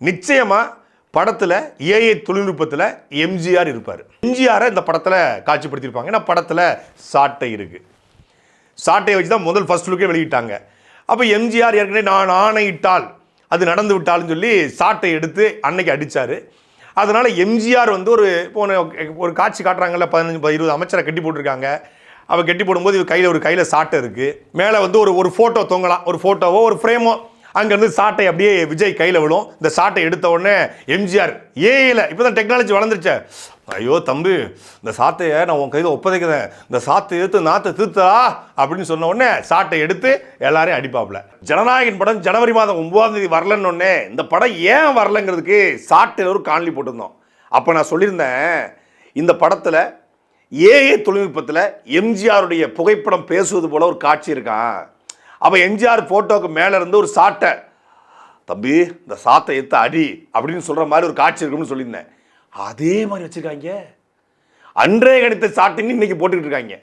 நிச்சயமாக படத்தில் ஏஐ தொழில்நுட்பத்தில் எம்ஜிஆர் இருப்பார். எம்ஜிஆரை இந்த படத்தில் காட்சிப்படுத்தியிருப்பாங்க. ஏன்னா படத்தில் சாட்டை இருக்குது. சாட்டையை வச்சு தான் முதல் ஃபர்ஸ்ட் லுக்கே வெளியிட்டாங்க. அப்போ எம்ஜிஆர் ஏற்கனவே நான் ஆணையிட்டால் அது நடந்து விட்டால்னு சொல்லி சாட்டை எடுத்து அன்னைக்கு அடித்தார். அதனால் எம்ஜிஆர் வந்து ஒரு காட்சி காட்டுறாங்கல்ல, 15-20 அமைச்சரை கட்டி போட்டிருக்காங்க. அவள் கட்டி போடும்போது ஒரு கையில் சாட்டை இருக்குது. மேலே வந்து ஒரு ஃபோட்டோ தொங்கலாம், ஒரு ஃபோட்டோவோ ஒரு ஃப்ரேமோ. அங்கேருந்து சாட்டை அப்படியே விஜய் கையில் விடும். இந்த சாட்டை எடுத்த உடனே எம்ஜிஆர் ஏஐயில் இப்போ தான் டெக்னாலஜி வளர்ந்துருச்சே, ஐயோ தம்பி இந்த சாட்டையை நான் உன் கையில் ஒப்பதைக்கிறேன், இந்த சாட்டை எடுத்து நாற்றை தீர்த்தா அப்படின்னு சொன்ன உடனே சாட்டை எடுத்து எல்லாரையும் அடிப்பாப்புல. ஜனநாயகன் படம் ஜனவரி மாதம் 9ஆம் தேதி வரலன்னு உடனே இந்த படம் ஏன் வரலங்கிறதுக்கு சாட்டையில் ஒரு காணொலி போட்டிருந்தோம். அப்போ நான் சொல்லியிருந்தேன், இந்த படத்தில் ஏஐ தொழில்நுட்பத்தில் எம்ஜிஆருடைய புகைப்படம் பேசுவது போல ஒரு காட்சி இருக்கான். அப்போ எம்ஜிஆர் ஃபோட்டோவுக்கு மேலே இருந்து ஒரு சாட்டை, தம்பி இந்த சாட்டை எடுத்து அடி அப்படின்னு சொல்கிற மாதிரி ஒரு காட்சி இருக்குன்னு சொல்லியிருந்தேன். அதே மாதிரி வச்சுருக்காங்க. அன்றே கணித்த சாட்டைன்னு இன்னைக்கு போட்டுக்கிட்டு இருக்காங்க.